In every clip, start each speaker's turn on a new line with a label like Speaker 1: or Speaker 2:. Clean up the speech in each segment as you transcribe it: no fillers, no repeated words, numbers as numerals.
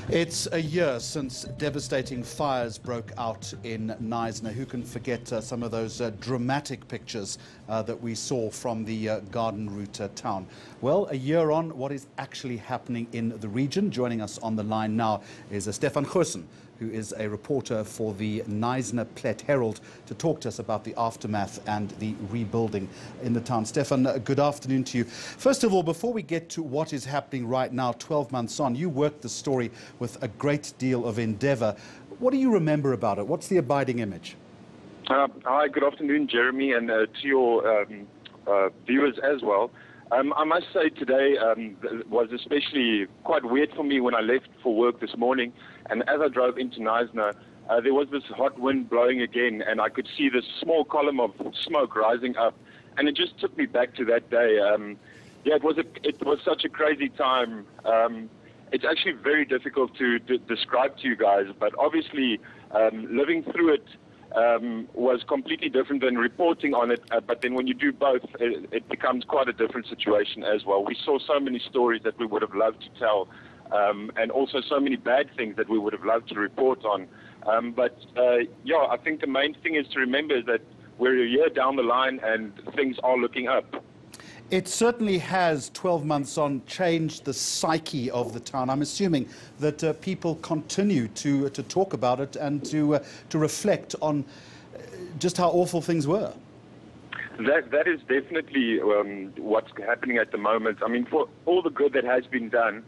Speaker 1: It's a year since devastating fires broke out in Knysna. Who can forget some of those dramatic pictures that we saw from the garden route town? Well, a year on, what is actually happening in the region? Joining us on the line now is Stephan Goosen, who is a reporter for the Knysna-Plett Herald, to talk to us about the aftermath and the rebuilding in the town. Stephan, good afternoon to you. First of all, before we get to what is happening right now, 12 months on, you worked the story with a great deal of endeavour. What do you remember about it? What's the abiding image?
Speaker 2: Hi, good afternoon, Jeremy, and to your viewers as well. I must say today was especially quite weird for me when I left for work this morning, and as I drove into Knysna, there was this hot wind blowing again, and I could see this small column of smoke rising up, and it just took me back to that day. Yeah, it was such a crazy time. It's actually very difficult to describe to you guys, but obviously living through it was completely different than reporting on it, but then when you do both, it becomes quite a different situation as well. We saw so many stories that we would have loved to tell, and also so many bad things that we would have loved to report on. Yeah, I think the main thing is to remember is that we're a year down the line and things are looking up.
Speaker 1: It certainly has, 12 months on, changed the psyche of the town. I'm assuming that people continue to talk about it and to reflect on just how awful things were.
Speaker 2: That is definitely what's happening at the moment. I mean, for all the good that has been done,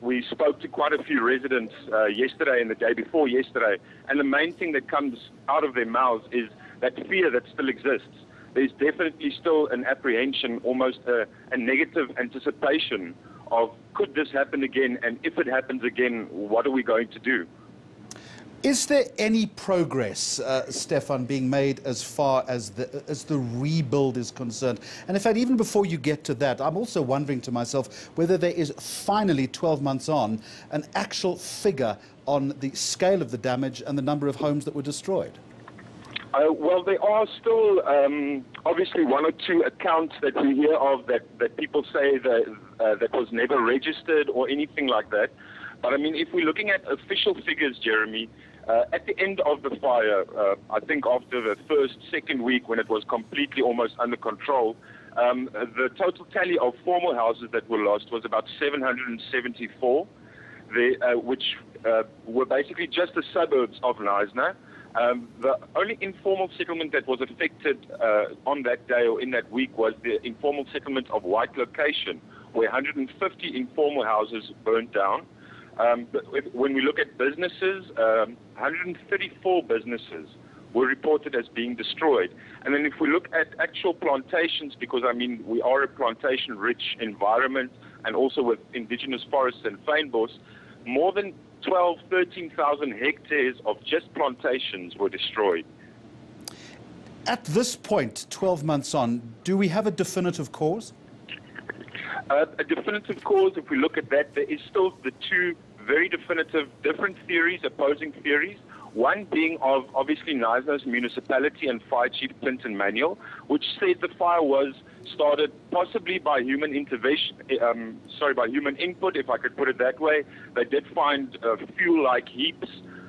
Speaker 2: we spoke to quite a few residents yesterday and the day before yesterday, and the main thing that comes out of their mouths is that fear that still exists. There's definitely still an apprehension, almost a negative anticipation of, could this happen again? And if it happens again, what are we going to do?
Speaker 1: Is there any progress, Stephan, being made as far as the rebuild is concerned? And in fact, even before you get to that, I'm also wondering to myself whether there is finally, 12 months on, an actual figure on the scale of the damage and the number of homes that were destroyed.
Speaker 2: Well, there are still obviously one or two accounts that we hear of that people say that was never registered or anything like that. But I mean, if we're looking at official figures, Jeremy, at the end of the fire, I think after the second week when it was completely almost under control, the total tally of formal houses that were lost was about 774, which were basically just the suburbs of Knysna. The only informal settlement that was affected on that day or in that week was the informal settlement of White Location, where 150 informal houses burnt down. But when we look at businesses, 134 businesses were reported as being destroyed. And then if we look at actual plantations, because I mean we are a plantation-rich environment and also with indigenous forests and fynbos, more than 13,000 hectares of just plantations were destroyed.
Speaker 1: At this point, 12 months on, do we have a definitive cause?
Speaker 2: A definitive cause, if we look at that, there is still the two very definitive different theories, opposing theories. One being of obviously Knysna's municipality and fire chief Clinton Manuel, which said the fire was started possibly by human intervention, by human input, if I could put it that way. They did find fuel-like heaps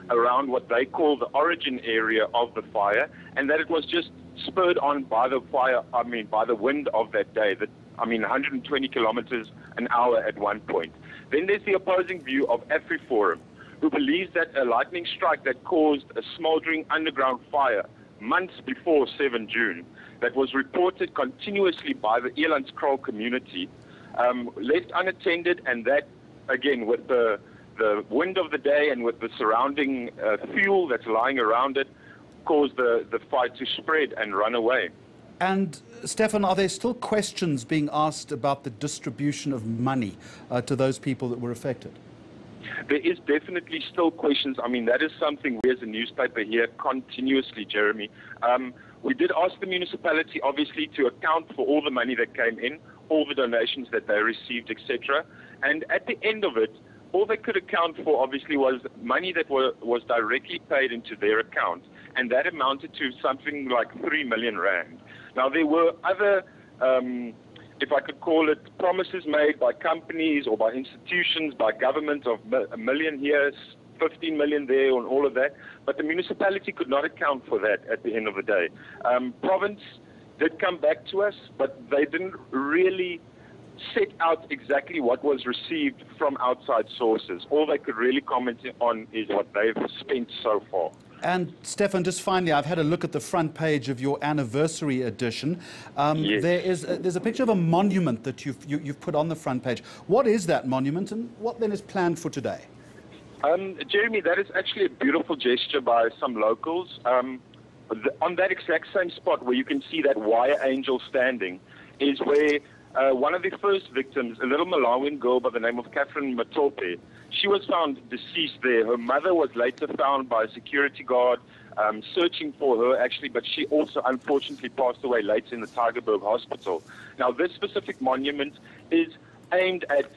Speaker 2: around what they call the origin area of the fire, and that it was just spurred on by the fire, by the wind of that day, 120 kilometers an hour at one point. Then there's the opposing view of AfriForum, who believes that a lightning strike that caused a smoldering underground fire months before 7 June, that was reported continuously by the Elandskraal community, left unattended, and that, again, with the wind of the day and with the surrounding fuel that's lying around it, caused the fire to spread and run away.
Speaker 1: And, Stephan, are there still questions being asked about the distribution of money to those people that were affected?
Speaker 2: There is definitely still questions. I mean, that is something we as a newspaper hear continuously, Jeremy. We did ask the municipality, obviously, to account for all the money that came in, all the donations that they received, etc. And at the end of it, all they could account for, obviously, was money that was directly paid into their account, and that amounted to something like 3 million rand. Now, there were other if I could call it, promises made by companies or by institutions, by government of a million here, 15 million there, and all of that. But the municipality could not account for that at the end of the day. Province did come back to us, but they didn't really set out exactly what was received from outside sources. All they could really comment on is what they've spent so far.
Speaker 1: And Stephan, just finally, I've had a look at the front page of your anniversary edition.
Speaker 2: Yes.
Speaker 1: There's a picture of a monument that you've put on the front page. What is that monument, and what then is planned for today?
Speaker 2: Jeremy, that is actually a beautiful gesture by some locals. On that exact same spot where you can see that wire angel standing is where one of the first victims, a little Malawian girl by the name of Catherine Matope, she was found deceased there. Her mother was later found by a security guard searching for her, actually, but she also unfortunately passed away later in the Tygerberg Hospital. Now, this specific monument is aimed at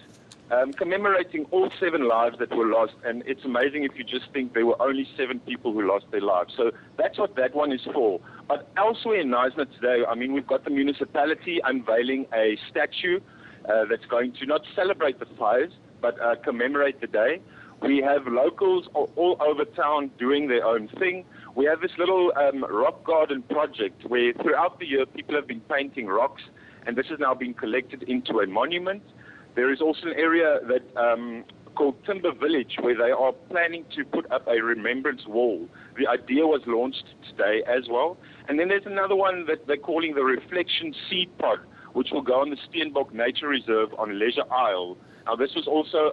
Speaker 2: commemorating all 7 lives that were lost, and it's amazing if you just think there were only 7 people who lost their lives. So that's what that one is for. But elsewhere in Knysna today, I mean, we've got the municipality unveiling a statue that's going to not celebrate the fires, but commemorate the day. We have locals all over town doing their own thing. We have this little rock garden project where throughout the year people have been painting rocks, and this is now being collected into a monument. There is also an area that called Timber Village where they are planning to put up a remembrance wall. The idea was launched today as well. And then there's another one that they're calling the Reflection Seed Pod, which will go on the Steenbok Nature Reserve on Leisure Isle. Now, this was also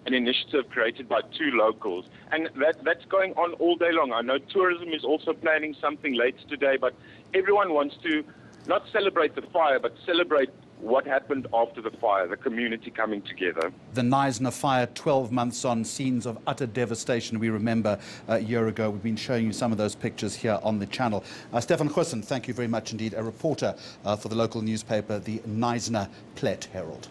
Speaker 2: an initiative created by 2 locals, and that's going on all day long. I know tourism is also planning something later today, but everyone wants to not celebrate the fire, but celebrate what happened after the fire, the community coming together.
Speaker 1: The Knysna fire, 12 months on, scenes of utter devastation. We remember a year ago. We've been showing you some of those pictures here on the channel. Stephan Goosen, thank you very much indeed, a reporter for the local newspaper, the Knysna-Plett Herald.